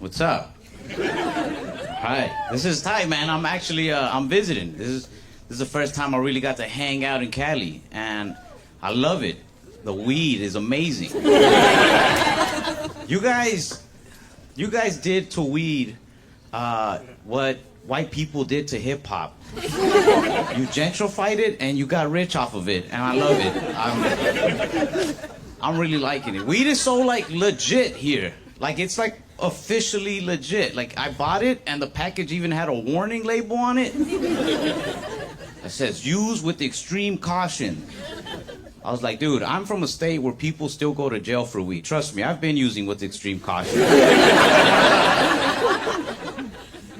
What's up? Hi. This is Ty, man. I'm actually I'm visiting. This is the first time I really got to hang out in Cali, and I love it. The weed is amazing. You guys did to weed what white people did to hip hop. You gentrified it and you got rich off of it, and I love it. I'm really liking it. Weed is so like legit here. Like it's like officially legit. Like I bought it and the package even had a warning label on it. It says use with extreme caution. I was like, dude, I'm from a state where people still go to jail for weed. Trust me, I've been using with extreme caution.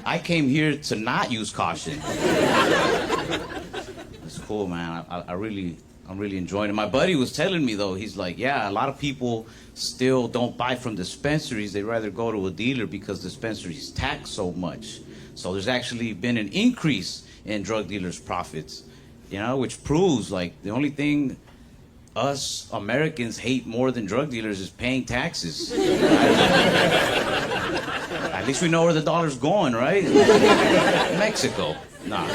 I came here to not use caution. It's cool, man. I'm really enjoying it. My buddy was telling me though, he's like, yeah, a lot of people still don't buy from dispensaries. They rather go to a dealer because dispensaries tax so much. So there's actually been an increase in drug dealers' profits, you know, which proves like the only thing us Americans hate more than drug dealers is paying taxes. At least we know where the dollar's going, right? Mexico. Nah.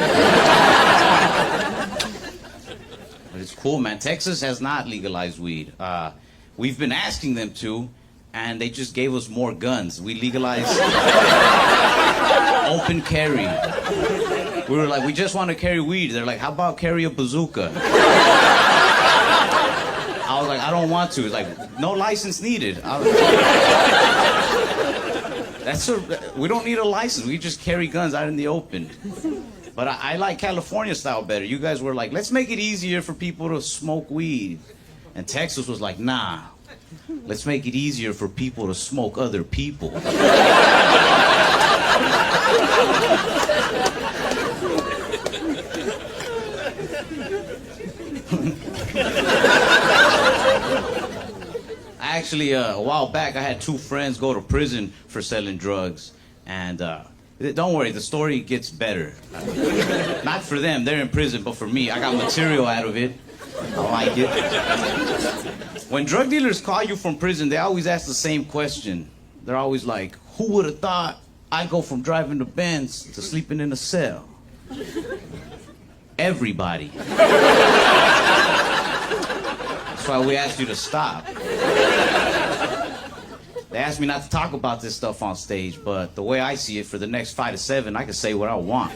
But it's cool, man. Texas has not legalized weed. We've been asking them to, and they just gave us more guns. We legalized open carry. We were like, we just want to carry weed. They're like, how about carry a bazooka? I was like, I don't want to. It's like, no license needed. We don't need a license. We just carry guns out in the open. But I like California style better. You guys were like, let's make it easier for people to smoke weed. And Texas was like, nah, let's make it easier for people to smoke other people. Actually, a while back, I had two friends go to prison for selling drugs. And don't worry, the story gets better. Not for them, they're in prison, but for me, I got material out of it. I like it. When drug dealers call you from prison, they always ask the same question. They're always like, who would have thought I'd go from driving the Benz to sleeping in a cell? Everybody. That's why we asked you to stop. They asked me not to talk about this stuff on stage, but the way I see it, for the next 5 to 7, I can say what I want.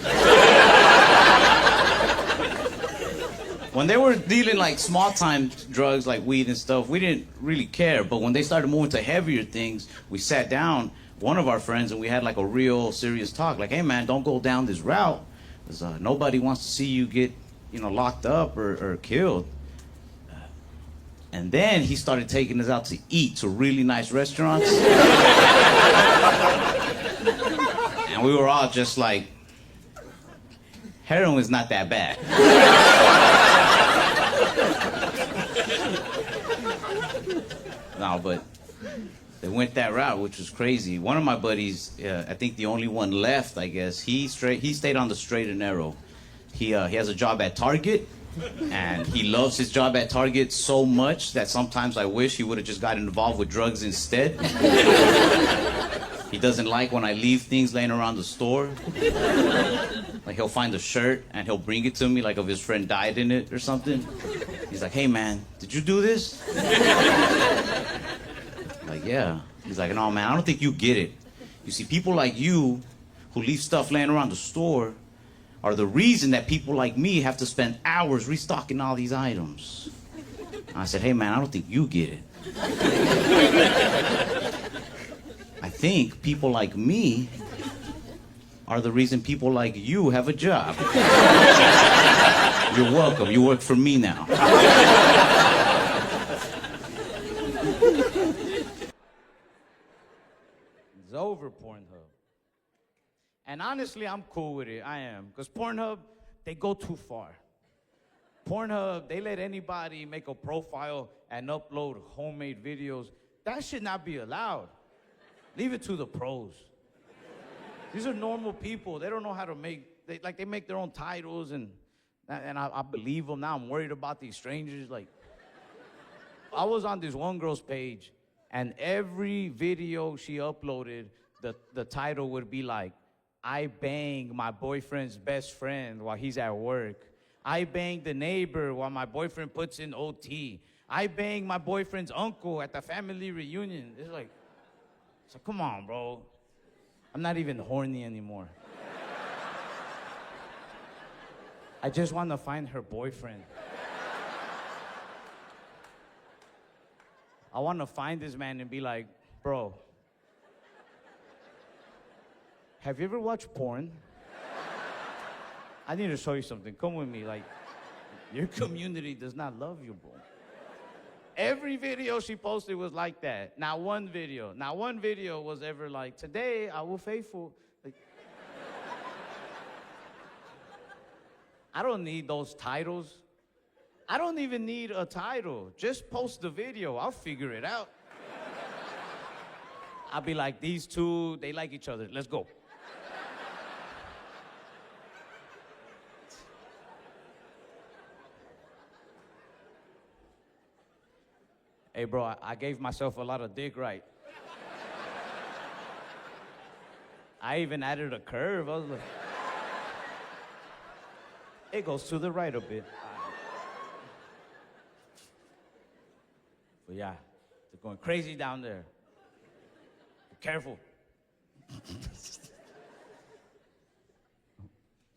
When they were dealing like small-time drugs like weed and stuff, we didn't really care. But when they started moving to heavier things, we sat down, one of our friends, and we had like a real serious talk. Like, hey man, don't go down this route, because nobody wants to see you get, locked up or killed. And then he started taking us out to eat to really nice restaurants. And we were all just like, heroin's not that bad. No, but they went that route, which was crazy. One of my buddies, I think the only one left, I guess, he stayed on the straight and narrow. He has a job at Target. And he loves his job at Target so much that sometimes I wish he would have just gotten involved with drugs instead. He doesn't like when I leave things laying around the store. Like he'll find a shirt and he'll bring it to me like if his friend died in it or something. He's like, hey man, did you do this? Like, yeah. He's like, no man, I don't think you get it. You see, people like you who leave stuff laying around the store are the reason that people like me have to spend hours restocking all these items. I said, hey man, I don't think you get it. I think people like me are the reason people like you have a job. You're welcome, you work for me now. It's over, Pornhub. And honestly, I'm cool with it. I am. Because Pornhub, they go too far. Pornhub, they let anybody make a profile and upload homemade videos. That should not be allowed. Leave it to the pros. These are normal people. They don't know how to make, they make their own titles, and I believe them. Now I'm worried about these strangers. Like, I was on this one girl's page, and every video she uploaded, the title would be like, I bang my boyfriend's best friend while he's at work. I bang the neighbor while my boyfriend puts in OT. I bang my boyfriend's uncle at the family reunion. It's like, come on, bro. I'm not even horny anymore. I just want to find her boyfriend. I want to find this man and be like, bro, have you ever watched porn? I need to show you something. Come with me. Like, your community does not love you, bro. Every video she posted was like that. Not one video was ever like, today I will faithful. Like, I don't need those titles. I don't even need a title. Just post the video. I'll figure it out. I'll be like, these two, they like each other. Let's go. Hey, bro, I gave myself a lot of dick right. I even added a curve. I was like, it goes to the right a bit. But yeah, they're going crazy down there. Be careful.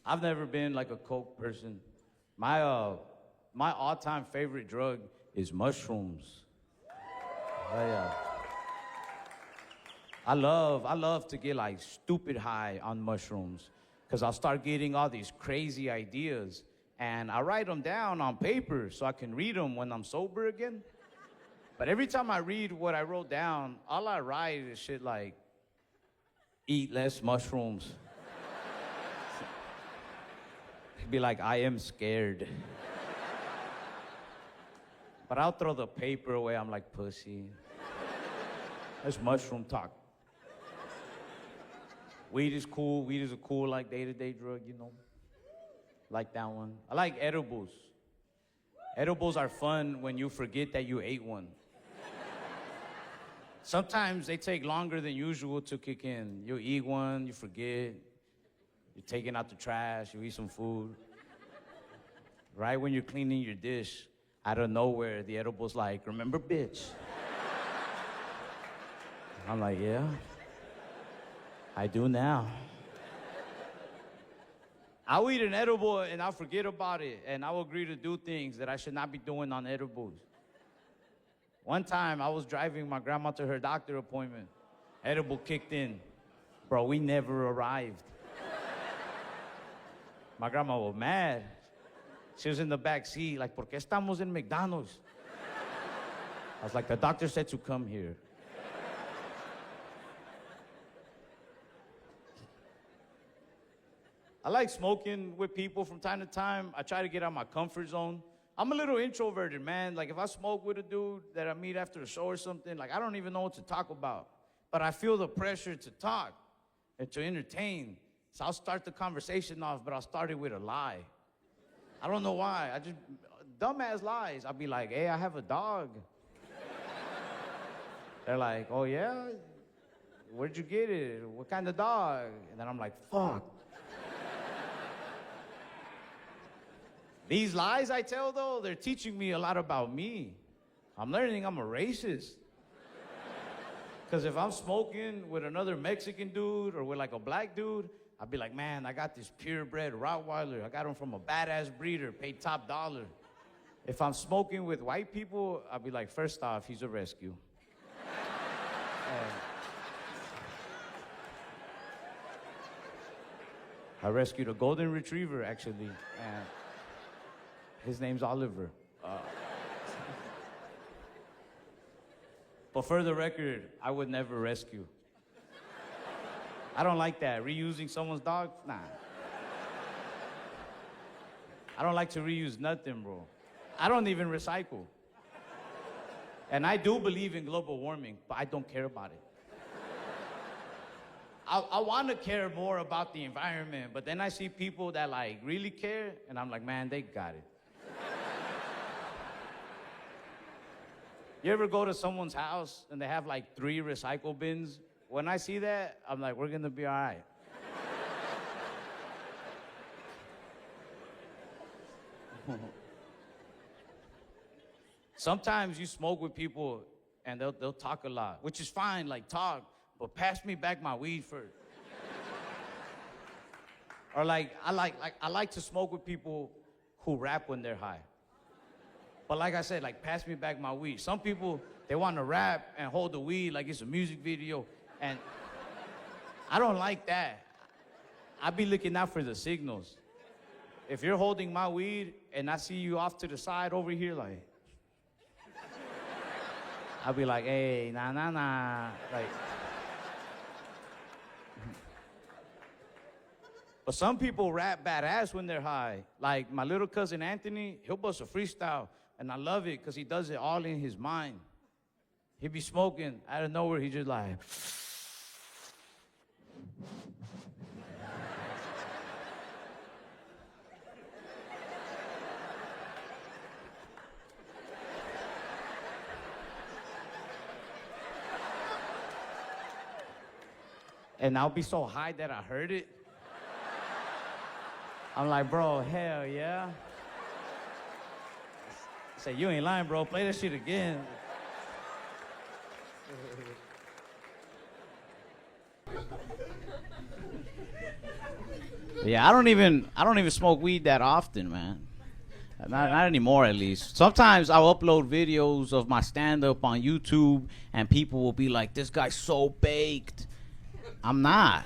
I've never been like a coke person. My all-time favorite drug is mushrooms. I love to get like stupid high on mushrooms, because I'll start getting all these crazy ideas, and I write them down on paper so I can read them when I'm sober again. But every time I read what I wrote down, all I write is shit like, eat less mushrooms. It'd be like, I am scared. But I'll throw the paper away. I'm like, pussy. That's mushroom talk. Weed is cool. Weed is a cool, like, day-to-day drug, you know. Like that one. I like edibles. Edibles are fun when you forget that you ate one. Sometimes they take longer than usual to kick in. You eat one, you forget. You're taking out the trash, you eat some food. Right when you're cleaning your dish, out of nowhere, the edible's like, remember, bitch? I'm like, yeah, I do now. I'll eat an edible and I'll forget about it, and I'll agree to do things that I should not be doing on edibles. One time, I was driving my grandma to her doctor appointment. Edible kicked in. Bro, we never arrived. My grandma was mad. She was in the back seat, like, ¿por qué estamos en McDonald's? I was like, the doctor said to come here. I like smoking with people from time to time. I try to get out of my comfort zone. I'm a little introverted, man. Like, if I smoke with a dude that I meet after a show or something, like, I don't even know what to talk about. But I feel the pressure to talk and to entertain. So I'll start the conversation off, but I'll start it with a lie. I don't know why. I just, dumbass lies. I'll be like, hey, I have a dog. They're like, oh, yeah? Where'd you get it? What kind of dog? And then I'm like, fuck. These lies I tell, though, they're teaching me a lot about me. I'm learning I'm a racist. Because if I'm smoking with another Mexican dude or with like a black dude, I'd be like, man, I got this purebred Rottweiler. I got him from a badass breeder, paid top dollar. If I'm smoking with white people, I'd be like, first off, he's a rescue. I rescued a golden retriever, actually. And his name's Oliver. But for the record, I would never rescue. I don't like that. Reusing someone's dog? Nah. I don't like to reuse nothing, bro. I don't even recycle. And I do believe in global warming, but I don't care about it. I want to care more about the environment, but then I see people that like really care, and I'm like, man, they got it. You ever go to someone's house and they have like 3 recycle bins when I see that, I'm like, we're gonna be all right. Sometimes you smoke with people and they'll talk a lot, which is fine, like talk, but pass me back my weed first. Or like I like to smoke with people who rap when they're high. But like I said, like pass me back my weed. Some people, they want to rap and hold the weed like it's a music video, and I don't like that. I be looking out for the signals. If you're holding my weed and I see you off to the side over here, like, I'll be like, hey, nah. Like, but some people rap badass when they're high. Like my little cousin Anthony, he'll bust a freestyle, and I love it because he does it all in his mind. He'd be smoking, out of nowhere, he just like, and I'll be so high that I heard it. I'm like, bro, hell yeah. I said, you ain't lying, bro. Play that shit again. Yeah, I don't even smoke weed that often, man. Not anymore, at least. Sometimes I'll upload videos of my stand-up on YouTube, and people will be like, this guy's so baked. I'm not.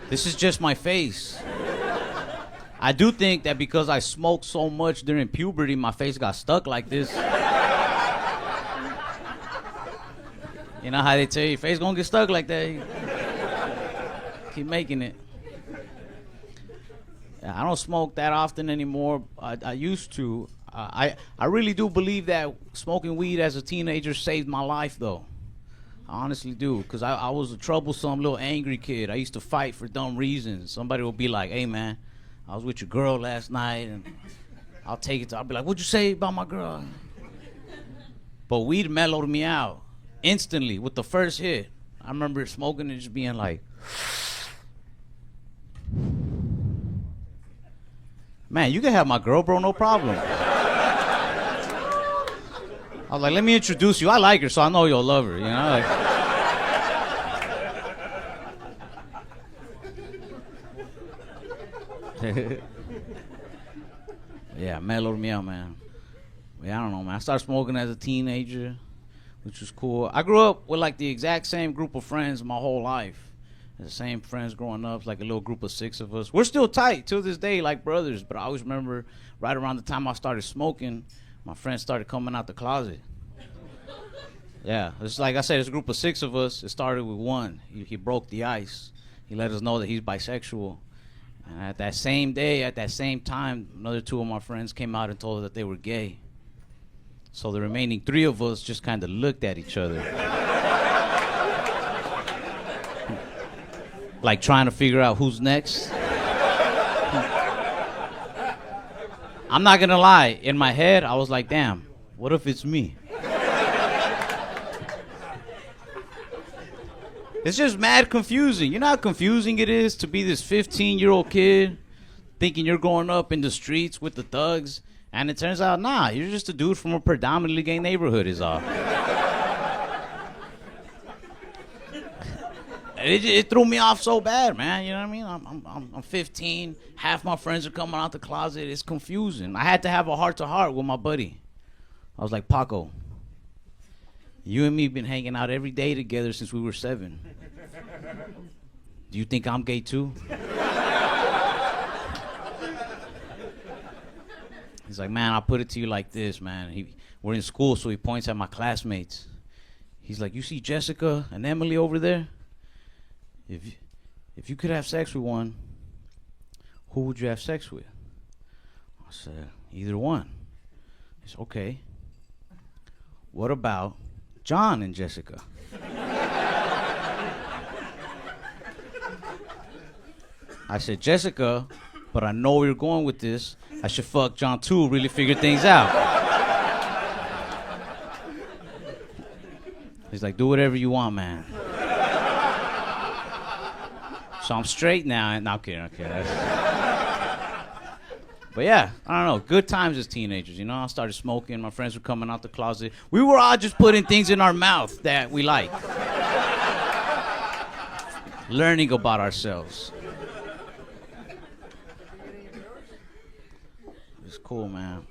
This is just my face. I do think that because I smoked so much during puberty, my face got stuck like this. You know how they tell you, your face gonna get stuck like that. Keep making it. I don't smoke that often anymore. I used to. I really do believe that smoking weed as a teenager saved my life, though. I honestly do, because I was a troublesome little angry kid. I used to fight for dumb reasons. Somebody would be like, hey, man, I was with your girl last night, and I'll be like, what'd you say about my girl? But weed mellowed me out instantly with the first hit. I remember smoking and just being like, man, you can have my girl, bro, no problem. I was like, let me introduce you. I like her, so I know you'll love her, you know? Like, yeah, mellowed me out, man. Yeah, I don't know, man. I started smoking as a teenager, which was cool. I grew up with, like, the exact same group of friends my whole life. The same friends growing up, like a little group of 6 of us. We're still tight to this day, like brothers, but I always remember right around the time I started smoking, my friends started coming out the closet. Yeah, it's like I said, it's a group of 6 of us. It started with one. He broke the ice. He let us know that he's bisexual. And at that same day, at that same time, another 2 of my friends came out and told us that they were gay. So the remaining 3 of us just kind of looked at each other. Like trying to figure out who's next. I'm not gonna lie, in my head, I was like, damn, what if it's me? It's just mad confusing. You know how confusing it is to be this 15-year-old kid thinking you're growing up in the streets with the thugs, and it turns out, nah, you're just a dude from a predominantly gay neighborhood is all. It threw me off so bad, man. You know what I mean? I'm 15. Half my friends are coming out the closet. It's confusing. I had to have a heart-to-heart with my buddy. I was like, Paco, you and me been hanging out every day together since we were 7. Do you think I'm gay too? He's like, man, I'll put it to you like this, man. We're in school, so he points at my classmates. He's like, you see Jessica and Emily over there? If you could have sex with one, who would you have sex with? I said, either one. He said, okay. What about John and Jessica? I said, Jessica, but I know where you're going with this. I should fuck John too, really figure things out. He's like, do whatever you want, man. So I'm straight now. And no, I'm kidding. But yeah, I don't know. Good times as teenagers, you know. I started smoking. My friends were coming out the closet. We were all just putting things in our mouth that we like. Learning about ourselves. It's cool, man.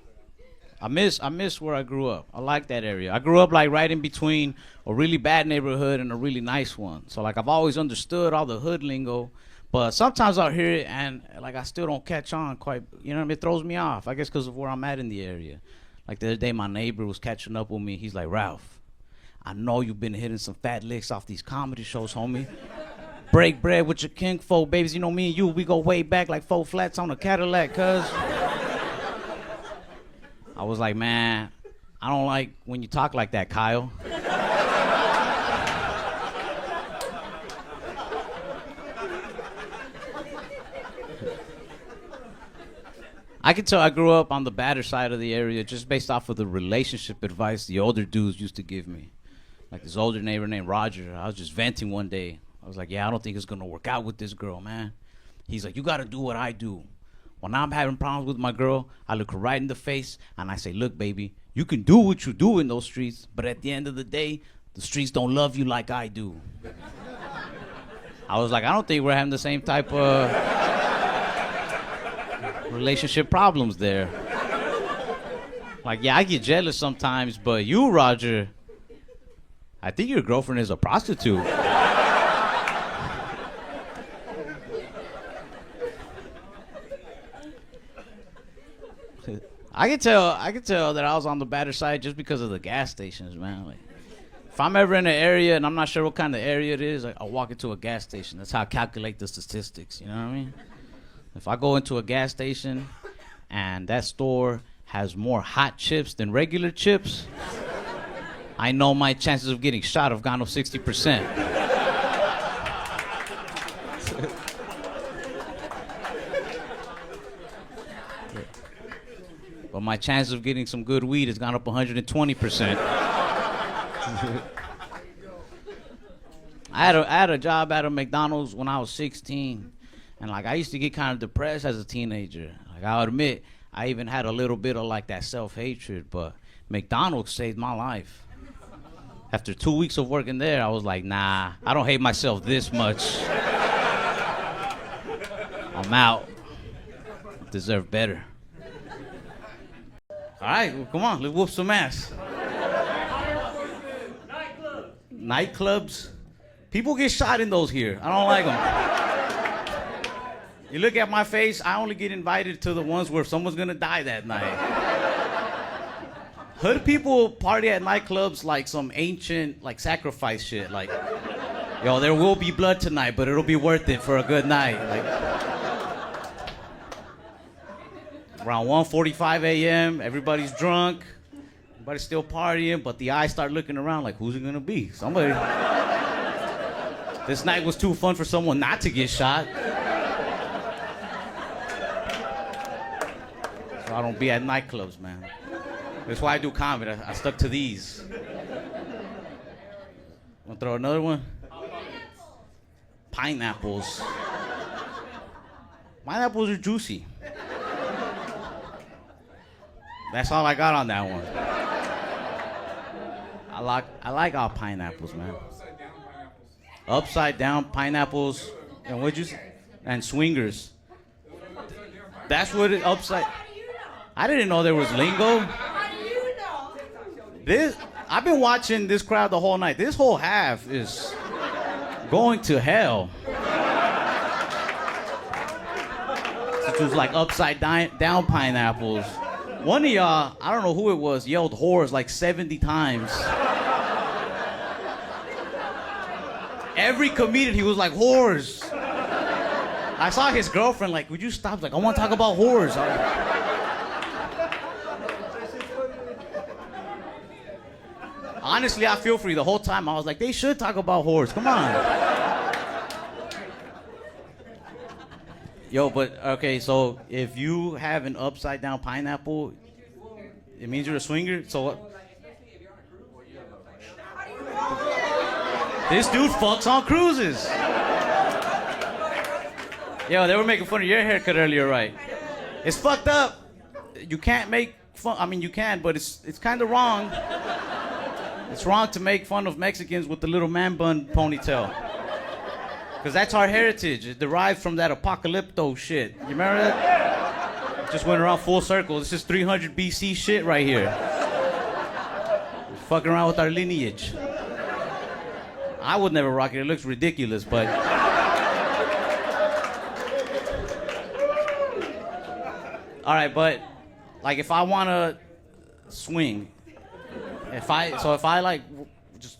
I miss where I grew up. I like that area. I grew up like right in between a really bad neighborhood and a really nice one. So like I've always understood all the hood lingo, but sometimes I'll hear it and like I still don't catch on quite. You know what I mean? It throws me off. I guess because of where I'm at in the area. Like the other day, my neighbor was catching up with me. He's like, Ralph, I know you've been hitting some fat licks off these comedy shows, homie. Break bread with your kinfolk, babies. You know me and you, we go way back like 4 flats on a Cadillac, cuz. I was like, man, I don't like when you talk like that, Kyle. I can tell I grew up on the badder side of the area just based off of the relationship advice the older dudes used to give me. Like this older neighbor named Roger, I was just venting one day. I was like, yeah, I don't think it's gonna work out with this girl, man. He's like, you gotta do what I do. When I'm having problems with my girl, I look her right in the face and I say, look, baby, you can do what you do in those streets, but at the end of the day, the streets don't love you like I do. I was like, I don't think we're having the same type of relationship problems there. Like, yeah, I get jealous sometimes, but you, Roger, I think your girlfriend is a prostitute. I could tell that I was on the badder side just because of the gas stations, man. Like, if I'm ever in an area and I'm not sure what kind of area it is, I'll walk into a gas station. That's how I calculate the statistics, you know what I mean? If I go into a gas station and that store has more hot chips than regular chips, I know my chances of getting shot have gone up 60%. But my chances of getting some good weed has gone up 120%. I had a job at a McDonald's when I was 16. And like I used to get kind of depressed as a teenager. Like I'll admit, I even had a little bit of like that self-hatred, but McDonald's saved my life. After 2 weeks of working there, I was like, nah, I don't hate myself this much. I'm out. I deserve better. All right, well, come on, let's whoop some ass. Nightclubs? People get shot in those here. I don't like them. You look at my face, I only get invited to the ones where someone's gonna die that night. Hood people party at nightclubs like some ancient, like sacrifice shit. Like, yo, there will be blood tonight, but it'll be worth it for a good night. Like, around 1:45 a.m., everybody's drunk, everybody's still partying, but the eyes start looking around like, who's it gonna be? Somebody. This night was too fun for someone not to get shot. So I don't be at nightclubs, man. That's why I do comedy. I stuck to these. Wanna throw another one? Pineapples. Pineapples are juicy. That's all I got on that one. I like all pineapples, man. Upside down pineapples. And what'd you say? And swingers. That's what it upside. I didn't know there was lingo. How do you know? I've been watching this crowd the whole night. This whole half is going to hell. It was like upside down pineapples. One of y'all, I don't know who it was, yelled whores like 70 times. Every comedian, he was like, whores. I saw his girlfriend like, would you stop? Like, I want to talk about whores. Honestly, I feel for you. The whole time I was like, they should talk about whores. Come on. Yo, but okay, so if you have an upside down pineapple, it means you're a swinger? So what? This dude fucks on cruises. Yo, they were making fun of your haircut earlier, right? It's fucked up. You can't make fun. I mean, you can, but it's kind of wrong. It's wrong to make fun of Mexicans with the little man bun ponytail. Because that's our heritage. It derives from that apocalypto shit. You remember that? Just went around full circle. This is 300 BC shit right here. Fucking around with our lineage. I would never rock it. It looks ridiculous, but... All right, but like if I want to swing, if I like just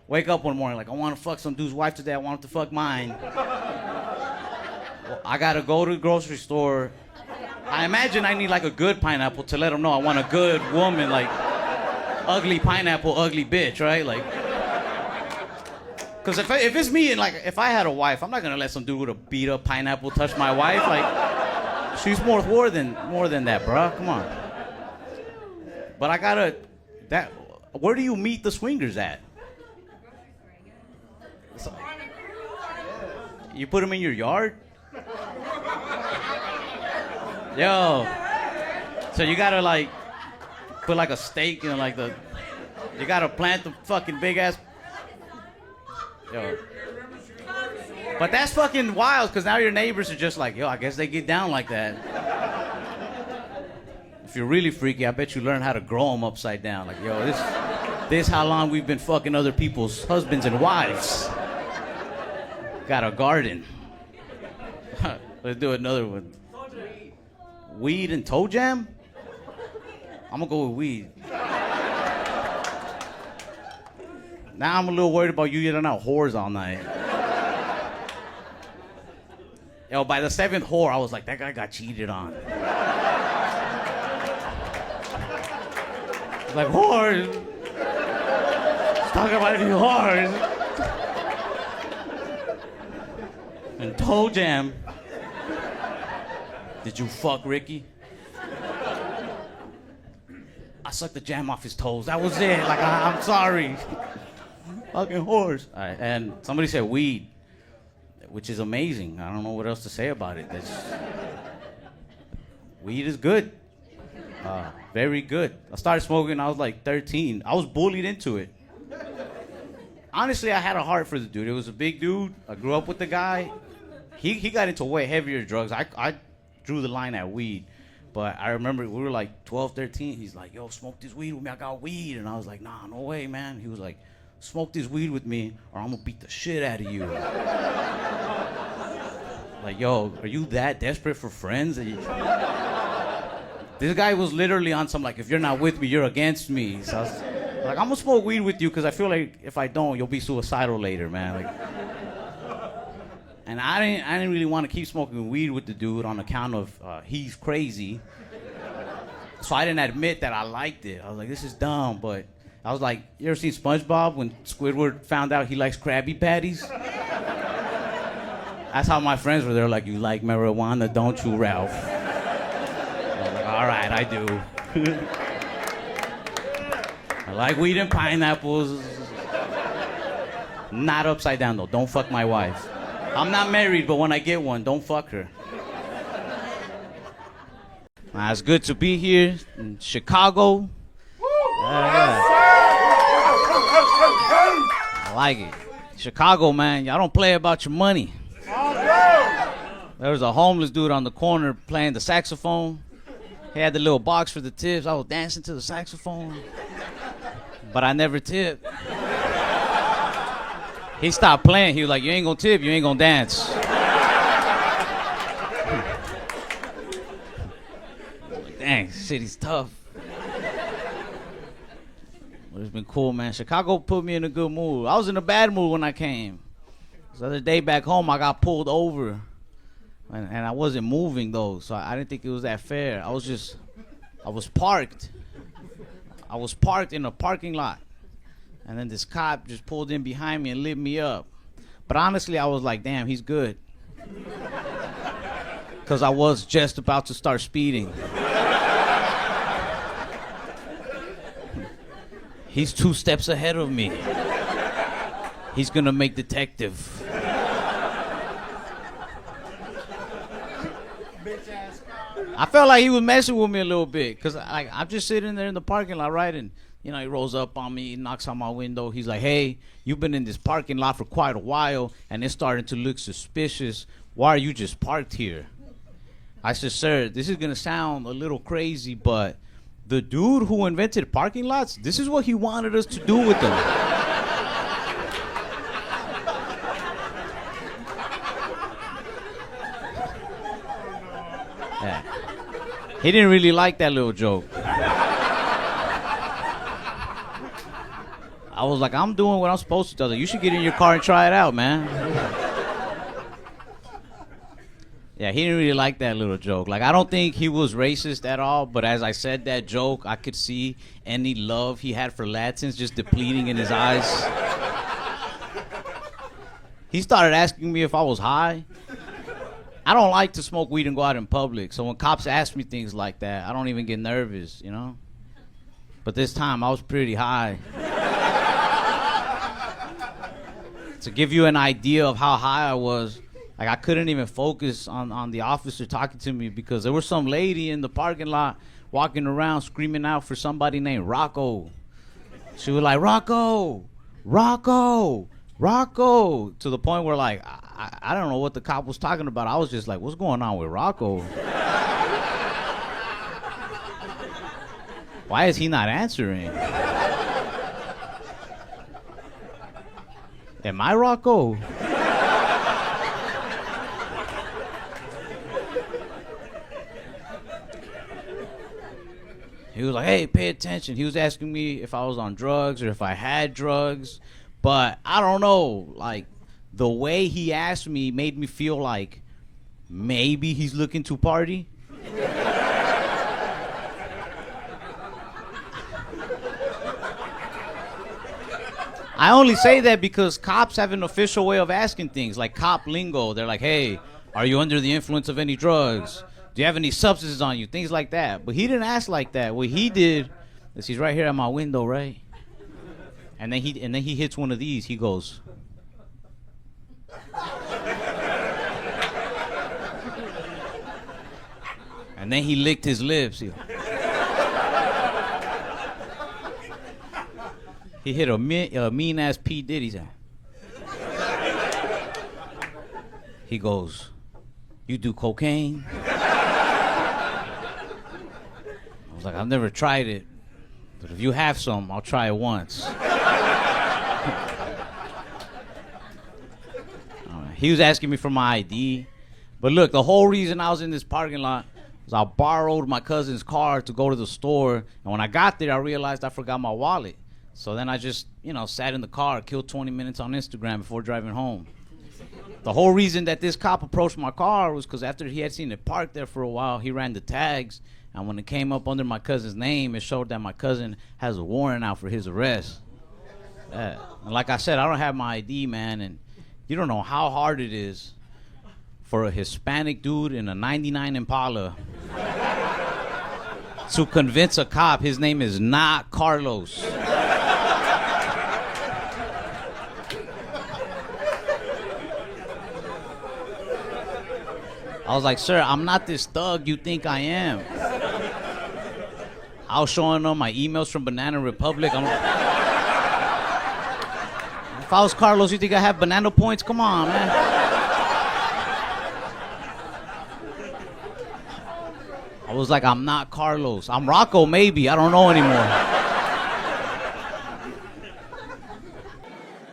wake up one morning like I want to fuck some dude's wife today, I want him to fuck mine. Well, I gotta go to the grocery store. I imagine I need like a good pineapple to let him know I want a good woman, like ugly pineapple, ugly bitch, right? Like, because if it's me and like if I had a wife, I'm not gonna let some dude with a beat up pineapple touch my wife, like. She's more than that, bro. Come on. But I gotta. Where do you meet the swingers at? You put them in your yard? Yo. So you gotta like put like a stake in like the. You gotta plant the fucking big ass. Yo. But that's fucking wild, because now your neighbors are just like, yo, I guess they get down like that. If you're really freaky, I bet you learn how to grow them upside down. Like, yo, this how long we've been fucking other people's husbands and wives. Got a garden. Let's do another one. Weed and toe jam? I'm gonna go with weed. Now I'm a little worried about you getting out whores all night. Yo, by the 7th whore, I was like, that guy got cheated on. Like, whores. Let's talk about the whores. And toe jam. Did you fuck Ricky? I sucked the jam off his toes. That was it. Like, I'm sorry. Fucking whores. All right, and somebody said weed. Which is amazing. I don't know what else to say about it. Weed is good. Very good. I started smoking when I was like 13. I was bullied into it. Honestly, I had a heart for the dude. It was a big dude. I grew up with the guy. He got into way heavier drugs. I drew the line at weed. But I remember we were like 12, 13. He's like, yo, smoke this weed with me. I got weed. And I was like, nah, no way, man. He was like, smoke this weed with me or I'm gonna beat the shit out of you. Like, yo, are you that desperate for friends? This guy was literally on some like, if you're not with me, you're against me. So I was like, I'm gonna smoke weed with you because I feel like if I don't, you'll be suicidal later, man. Like, and I didn't really want to keep smoking weed with the dude on account of he's crazy. So I didn't admit that I liked it. I was like, this is dumb, but I was like, you ever seen SpongeBob when Squidward found out he likes Krabby Patties? That's how my friends were. They're like, you like marijuana, don't you, Ralph? I was like, all right, I do. I like weed and pineapples. Not upside down, though. Don't fuck my wife. I'm not married, but when I get one, don't fuck her. It's good to be here in Chicago. I like it. Chicago, man, y'all don't play about your money. There was a homeless dude on the corner playing the saxophone. He had the little box for the tips. I was dancing to the saxophone, but I never tipped. He stopped playing. He was like, you ain't gonna tip, you ain't gonna dance. Like, dang, this city's tough. But it's been cool, man. Chicago put me in a good mood. I was in a bad mood when I came. The other day back home, I got pulled over. And I wasn't moving, though, so I didn't think it was that fair. I was parked. I was parked in a parking lot. And then this cop just pulled in behind me and lit me up. But honestly, I was like, damn, he's good. Because I was just about to start speeding. He's 2 steps ahead of me. He's gonna make detective. I felt like he was messing with me a little bit, cause I'm just sitting there in the parking lot, right? And he rolls up on me, knocks on my window. He's like, "Hey, you've been in this parking lot for quite a while, and it's starting to look suspicious. Why are you just parked here?" I said, "Sir, this is gonna sound a little crazy, but the dude who invented parking lots, this is what he wanted us to do with them." Yeah. He didn't really like that little joke. I was like, "I'm doing what I'm supposed to do. You should get in your car and try it out, man." Yeah, he didn't really like that little joke. Like, I don't think he was racist at all, but as I said that joke, I could see any love he had for Latins just depleting in his eyes. He started asking me if I was high. I don't like to smoke weed and go out in public, so when cops ask me things like that, I don't even get nervous, But this time, I was pretty high. To give you an idea of how high I was, like, I couldn't even focus on the officer talking to me because there was some lady in the parking lot walking around screaming out for somebody named Rocco. She was like, "Rocco, Rocco, Rocco," to the point where, like, I don't know what the cop was talking about. I was just like, "What's going on with Rocco? Why is he not answering? Am I Rocco?" He was like, "Hey, pay attention." He was asking me if I was on drugs or if I had drugs. But I don't know, like, the way he asked me made me feel like maybe he's looking to party. I only say that because cops have an official way of asking things, like cop lingo. They're like, "Hey, are you under the influence of any drugs? Do you have any substances on you?" Things like that. But he didn't ask like that. What he did is he's right here at my window, right? And then he hits one of these. He goes. And then he licked his lips. He hit a mean-ass P. Diddy sound. He goes, "You do cocaine?" I was like, "I've never tried it, but if you have some, I'll try it once." He was asking me for my ID. But look, the whole reason I was in this parking lot was I borrowed my cousin's car to go to the store. And when I got there, I realized I forgot my wallet. So then I just, sat in the car, killed 20 minutes on Instagram before driving home. The whole reason that this cop approached my car was because after he had seen it parked there for a while, he ran the tags. And when it came up under my cousin's name, it showed that my cousin has a warrant out for his arrest. And like I said, I don't have my ID, man. And you don't know how hard it is for a Hispanic dude in a 99 Impala to convince a cop his name is not Carlos. I was like, "Sir, I'm not this thug you think I am." I was showing them my emails from Banana Republic. If I was Carlos, you think I have banana points? Come on, man. I was like, "I'm not Carlos. I'm Rocco, maybe. I don't know anymore."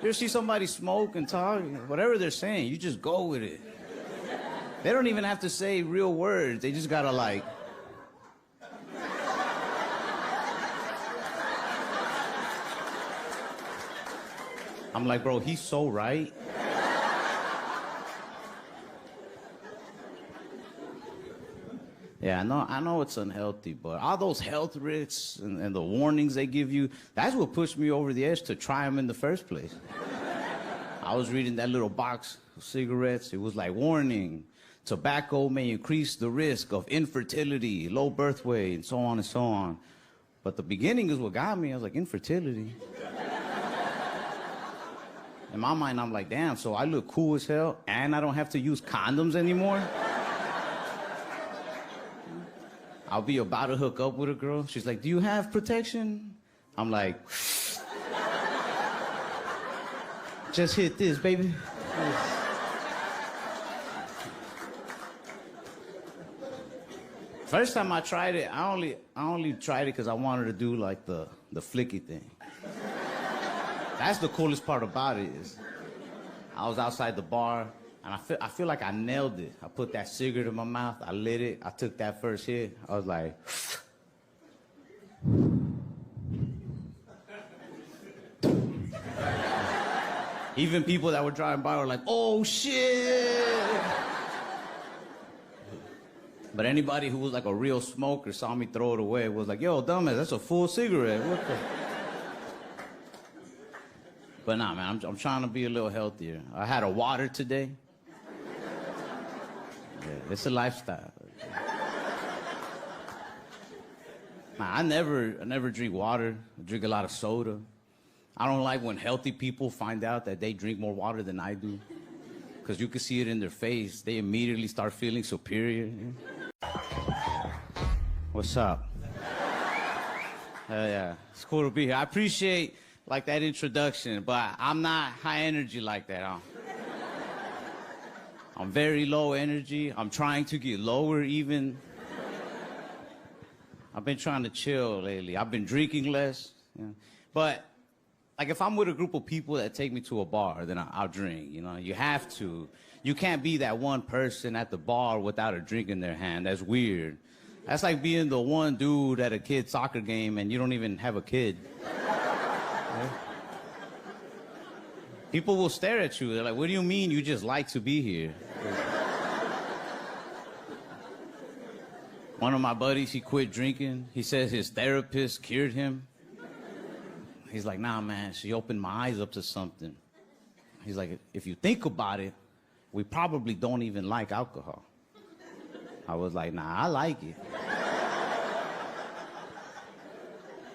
You ever see somebody smoke and talk? Whatever they're saying, you just go with it. They don't even have to say real words. They just gotta, like... I'm like, "Bro, he's so right." Yeah, I know it's unhealthy, but all those health risks and the warnings they give you, that's what pushed me over the edge to try them in the first place. I was reading that little box of cigarettes. It was like, "Warning, tobacco may increase the risk of infertility, low birth weight," and so on and so on. But the beginning is what got me. I was like, infertility? In my mind, I'm like, damn, so I look cool as hell and I don't have to use condoms anymore? I'll be about to hook up with a girl. She's like, do you have protection? I'm like, just hit this, baby. First time I tried it, I only tried it because I wanted to do like the flicky thing. That's the coolest part about it is I was outside the bar and I feel like I nailed it. I put that cigarette in my mouth, I lit it, I took that first hit, I was like, even people that were driving by were like, oh shit. But anybody who was like a real smoker saw me throw it away was like, yo, dumbass, that's a full cigarette. What the? But nah, man, I'm trying to be a little healthier. I had a water today. Yeah, it's a lifestyle. Nah, I never drink water. I drink a lot of soda. I don't like when healthy people find out that they drink more water than I do. Because you can see it in their face. They immediately start feeling superior. What's up? Hell yeah. It's cool to be here. I appreciate like that introduction, but I'm not high energy like that. I'm very low energy. I'm trying to get lower even. I've been trying to chill lately. I've been drinking less. You know? But like if I'm with a group of people that take me to a bar, then I'll drink, you know. You have to. You can't be that one person at the bar without a drink in their hand. That's weird. That's like being the one dude at a kid's soccer game and you don't even have a kid. Yeah? People will stare at you. They're like, what do you mean you just like to be here? One of my buddies, he quit drinking. He says his therapist cured him. He's like, nah, man, she opened my eyes up to something. He's like, if you think about it, we probably don't even like alcohol. I was like, nah, I like it.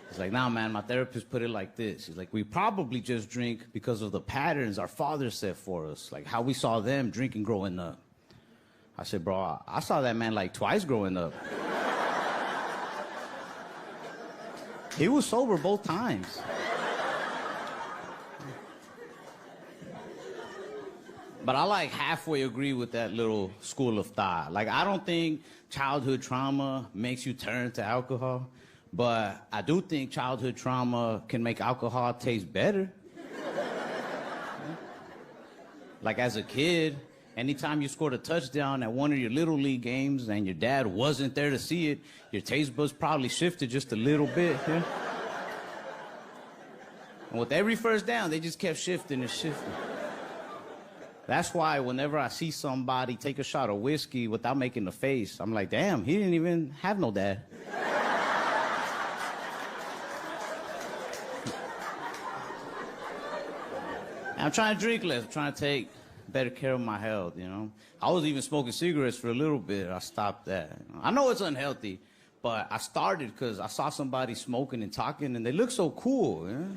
He's like, nah, man, my therapist put it like this. He's like, we probably just drink because of the patterns our fathers set for us, like how we saw them drinking growing up. I said, bro, I saw that man like twice growing up. He was sober both times. But I like halfway agree with that little school of thought. Like, I don't think childhood trauma makes you turn to alcohol, but I do think childhood trauma can make alcohol taste better. Like, as a kid, anytime you scored a touchdown at one of your Little League games and your dad wasn't there to see it, your taste buds probably shifted just a little bit. Yeah? And with every first down, they just kept shifting and shifting. That's why whenever I see somebody take a shot of whiskey without making a face, I'm like, damn, he didn't even have no dad. I'm trying to drink less. I'm trying to take better care of my health, you know. I was even smoking cigarettes for a little bit. I stopped that. I know it's unhealthy, but I started because I saw somebody smoking and talking, and they look so cool, you know?